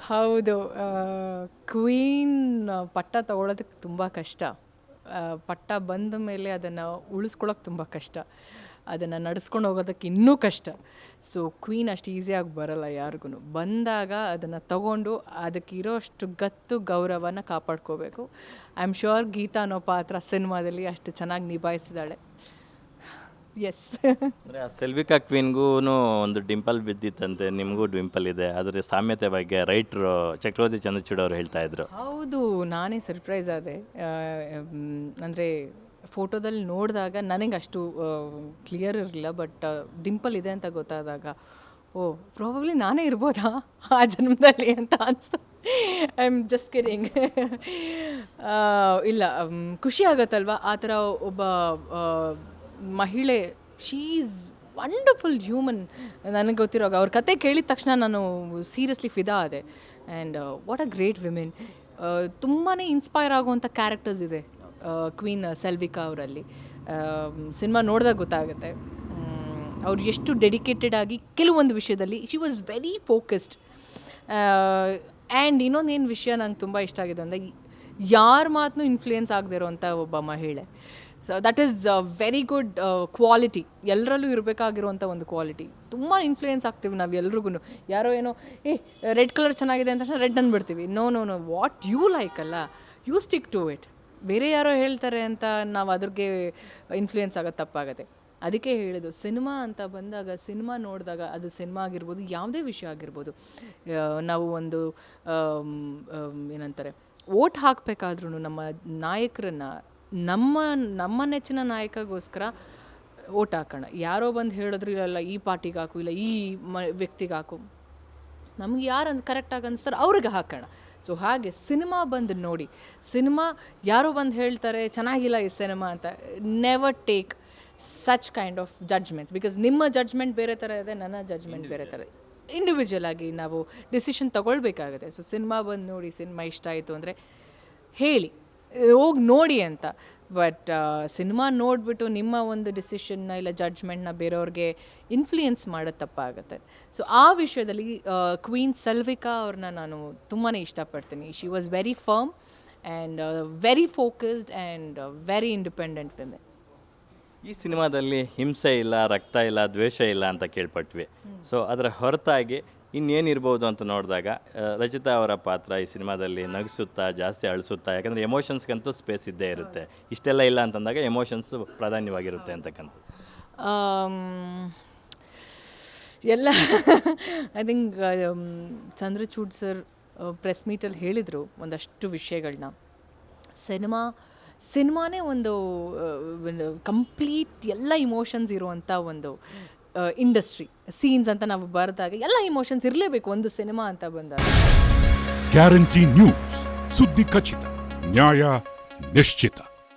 ಹೌದು. ಕ್ವೀನ್ ಪಟ್ಟ ತಗೊಳ್ಳೋದಕ್ಕೆ ತುಂಬ ಕಷ್ಟ. ಪಟ್ಟ ಬಂದ ಮೇಲೆ ಅದನ್ನು ಉಳಿಸ್ಕೊಳ್ಳೋಕೆ ತುಂಬ ಕಷ್ಟ. ಅದನ್ನು ನಡೆಸ್ಕೊಂಡು ಹೋಗೋದಕ್ಕೆ ಇನ್ನೂ ಕಷ್ಟ. ಸೊ ಕ್ವೀನ್ ಅಷ್ಟು ಈಸಿಯಾಗಿ ಬರಲ್ಲ ಯಾರಿಗೂ. ಬಂದಾಗ ಅದನ್ನು ತಗೊಂಡು ಅದಕ್ಕೆ ಇರೋಷ್ಟು ಗತ್ತು ಗೌರವನ ಕಾಪಾಡ್ಕೋಬೇಕು. ಐ ಆಮ್ ಶ್ಯೂರ್ ಗೀತಾ ಅನ್ನೋ ಪಾತ್ರ ಸಿನಿಮಾದಲ್ಲಿ ಅಷ್ಟು ಚೆನ್ನಾಗಿ ನಿಭಾಯಿಸಿದ್ದಾಳೆ. ಎಸ್. ಅಂದರೆ ಆ ಸೆಲ್ವಿಕಾ ಕ್ವೀನ್ಗೂ ಒಂದು ಡಿಂಪಲ್ ಬಿದ್ದಿತ್ತಂತೆ, ನಿಮಗೂ ಡಿಂಪಲ್ ಇದೆ, ಅದರ ಸಾಮ್ಯತೆ ಬಗ್ಗೆ ರೈಟ್ರು ಚಕ್ರವರ್ತಿ ಚಂದ್ರಚೂಡ್ ಅವರು ಹೇಳ್ತಾ ಇದ್ರು. ಹೌದು, ನಾನೇ ಸರ್ಪ್ರೈಸ್ ಆದೆ. ಅಂದರೆ ಫೋಟೋದಲ್ಲಿ ನೋಡಿದಾಗ ನನಗೆ ಅಷ್ಟು ಕ್ಲಿಯರ್ ಇರಲಿಲ್ಲ, ಬಟ್ ಡಿಂಪಲ್ ಇದೆ ಅಂತ ಗೊತ್ತಾದಾಗ ಪ್ರಾಬಬ್ಲಿ ನಾನೇ ಇರ್ಬೋದಾ ಆ ಜನ್ಮದಲ್ಲಿ ಅಂತ ಅನಿಸ್ತು. I am just kidding. ಇಲ್ಲ, ಖುಷಿ ಆಗತ್ತಲ್ವ ಆ ಥರ ಒಬ್ಬ ಮಹಿಳೆ. She is wonderful human. ನನಗೆ ಗೊತ್ತಿರೋ ಅವ್ರ ಕತೆ ಕೇಳಿದ ತಕ್ಷಣ ನಾನು ಸೀರಿಯಸ್ಲಿ ಫಿದಾ ಆದೆ. And what a great women. ತುಂಬಾ ಇನ್ಸ್ಪೈರ್ ಆಗುವಂಥ ಕ್ಯಾರೆಕ್ಟರ್ಸ್ ಇದೆ ಕ್ವೀನ್ ಸೆಲ್ವಿಕಾ ಅವರಲ್ಲಿ. ಸಿನಿಮಾ ನೋಡಿದಾಗ ಗೊತ್ತಾಗುತ್ತೆ ಅವ್ರು ಎಷ್ಟು ಡೆಡಿಕೇಟೆಡ್ ಆಗಿ ಕೆಲವೊಂದು ವಿಷಯದಲ್ಲಿ she was very focused. And ಇನ್ನೊಂದೇನು ವಿಷಯ ನಂಗೆ ತುಂಬ ಇಷ್ಟ ಆಗಿದೆ ಅಂದರೆ ಯಾರ ಮಾತನ್ನೂ ಇನ್ಫ್ಲೂಯೆನ್ಸ್ ಆಗದೆ ಇರೋವಂಥ ಒಬ್ಬ ಮಹಿಳೆ. So that is very good quality. ಎಲ್ಲರಲ್ಲೂ ಇರಬೇಕಾಗಿರುವಂಥ ಒಂದು ಕ್ವಾಲಿಟಿ. ತುಂಬ ಇನ್ಫ್ಲೂಯೆನ್ಸ್ ಆಗ್ತೀವಿ ನಾವು ಎಲ್ರಿಗೂ. ಯಾರೋ ಏನೋ ರೆಡ್ ಕಲರ್ ಚೆನ್ನಾಗಿದೆ ಅಂತ ತಕ್ಷಣ ರೆಡ್ ಅಂದ್ಬಿಡ್ತೀವಿ. ನೋ ವಾಟ್ ಯು ಲೈಕ್ ಅಲ್ಲ, ಯು ಸ್ಟಿಕ್ ಟು ಇಟ್. ಬೇರೆ ಯಾರೋ ಹೇಳ್ತಾರೆ ಅಂತ ನಾವು ಅದ್ರಿಗೆ ಇನ್ಫ್ಲೂಯೆನ್ಸ್ ಆಗೋದು ತಪ್ಪಾಗುತ್ತೆ. ಅದಕ್ಕೆ ಹೇಳಿದ್ದು, ಸಿನಿಮಾ ಅಂತ ಬಂದಾಗ ಸಿನಿಮಾ ನೋಡಿದಾಗ ಅದು ಸಿನಿಮಾ ಆಗಿರ್ಬೋದು, ಯಾವುದೇ ವಿಷಯ ಆಗಿರ್ಬೋದು, ನಾವು ಒಂದು ಏನಂತಾರೆ ಓಟ್ ಹಾಕಬೇಕಾದ್ರೂ ನಮ್ಮ ನಾಯಕರನ್ನು ನಮ್ಮ ನೆಚ್ಚಿನ ನಾಯಕಗೋಸ್ಕರ ಓಟ್ ಹಾಕೋಣ. ಯಾರೋ ಬಂದು ಹೇಳಿದ್ರು ಇಲ್ಲ ಈ ಪಾರ್ಟಿಗೆ ಹಾಕು, ಇಲ್ಲ ಈ ವ್ಯಕ್ತಿಗೆ ಹಾಕು, ನಮ್ಗೆ ಯಾರು ಅಂತ ಕರೆಕ್ಟಾಗಿ ಅನಿಸ್ತಾರೆ ಅವ್ರಿಗೆ ಹಾಕೋಣ. ಸೊ ಹಾಗೆ ಸಿನಿಮಾ ಬಂದು ನೋಡಿ. ಸಿನಿಮಾ ಯಾರೋ ಬಂದು ಹೇಳ್ತಾರೆ ಚೆನ್ನಾಗಿಲ್ಲ ಈ ಸಿನಿಮಾ ಅಂತ, never take such kind of judgements. Because ನಿಮ್ಮ ಜಡ್ಜ್ಮೆಂಟ್ ಬೇರೆ ಥರ ಇದೆ, ನನ್ನ ಜಡ್ಜ್ಮೆಂಟ್ ಬೇರೆ ಥರ ಇದೆ. ಇಂಡಿವಿಜುವಲ್ ಆಗಿ ನಾವು ಡಿಸಿಷನ್ ತೊಗೊಳ್ಬೇಕಾಗುತ್ತೆ. ಸೊ ಸಿನಿಮಾ ಬಂದು ನೋಡಿ, ಸಿನಿಮಾ ಇಷ್ಟ ಆಯಿತು ಅಂದರೆ ಹೇಳಿ, ಹೋಗಿ ನೋಡಿ ಅಂತ. ಬಟ್ ಸಿನಿಮಾ ನೋಡಿಬಿಟ್ಟು ನಿಮ್ಮ ಒಂದು ಡಿಸಿಷನ್ನ ಇಲ್ಲ ಜಡ್ಜ್ಮೆಂಟ್ನ ಬೇರೆಯವ್ರಿಗೆ ಇನ್ಫ್ಲೂಯೆನ್ಸ್ ಮಾಡೋದು ತಪ್ಪಾಗುತ್ತೆ. ಸೊ ಆ ವಿಷಯದಲ್ಲಿ ಕ್ವೀನ್ ಸೆಲ್ವಿಕಾ ಅವ್ರನ್ನ ನಾನು ತುಂಬಾ ಇಷ್ಟಪಡ್ತೀನಿ. She was very firm and very focused and very independent women. ಈ ಸಿನಿಮಾದಲ್ಲಿ ಹಿಂಸೆ ಇಲ್ಲ, ರಕ್ತ ಇಲ್ಲ, ದ್ವೇಷ ಇಲ್ಲ ಅಂತ ಕೇಳ್ಪಟ್ವಿ. ಸೊ ಅದರ ಹೊರತಾಗಿ ಇನ್ನೇನಿರ್ಬೋದು ಅಂತ ನೋಡಿದಾಗ ರಚಿತಾ ಅವರ ಪಾತ್ರ ಈ ಸಿನಿಮಾದಲ್ಲಿ ನಗಿಸುತ್ತಾ, ಜಾಸ್ತಿ ಅಳಿಸುತ್ತಾ, ಯಾಕಂದರೆ ಎಮೋಷನ್ಸ್ಗಂತೂ ಸ್ಪೇಸ್ ಇದ್ದೇ ಇರುತ್ತೆ. ಇಷ್ಟೆಲ್ಲ ಇಲ್ಲ ಅಂತಂದಾಗ ಎಮೋಷನ್ಸು ಪ್ರಾಧಾನ್ಯವಾಗಿರುತ್ತೆ ಅಂತಕ್ಕಂಥ ಎಲ್ಲ I think Chandrachud sir press ಮೀಟಲ್ಲಿ ಹೇಳಿದರು ಒಂದಷ್ಟು ವಿಷಯಗಳನ್ನ. ಸಿನಿಮಾನೇ ಒಂದು ಕಂಪ್ಲೀಟ್ ಎಲ್ಲ ಇಮೋಷನ್ಸ್ ಇರುವಂಥ ಒಂದು ಇಂಡಸ್ಟ್ರಿ. ಸೀನ್ಸ್ ಅಂತ ನಾವು ಬರೆದಾಗ ಎಲ್ಲ ಇಮೋಷನ್ಸ್ ಇರಲೇಬೇಕು ಒಂದು ಸಿನಿಮಾ ಅಂತ ಬಂದಾಗ. ಗ್ಯಾರಂಟಿ ನ್ಯೂಸ್, ಸುದ್ದಿ ಖಚಿತ, ನ್ಯಾಯ ನಿಶ್ಚಿತ.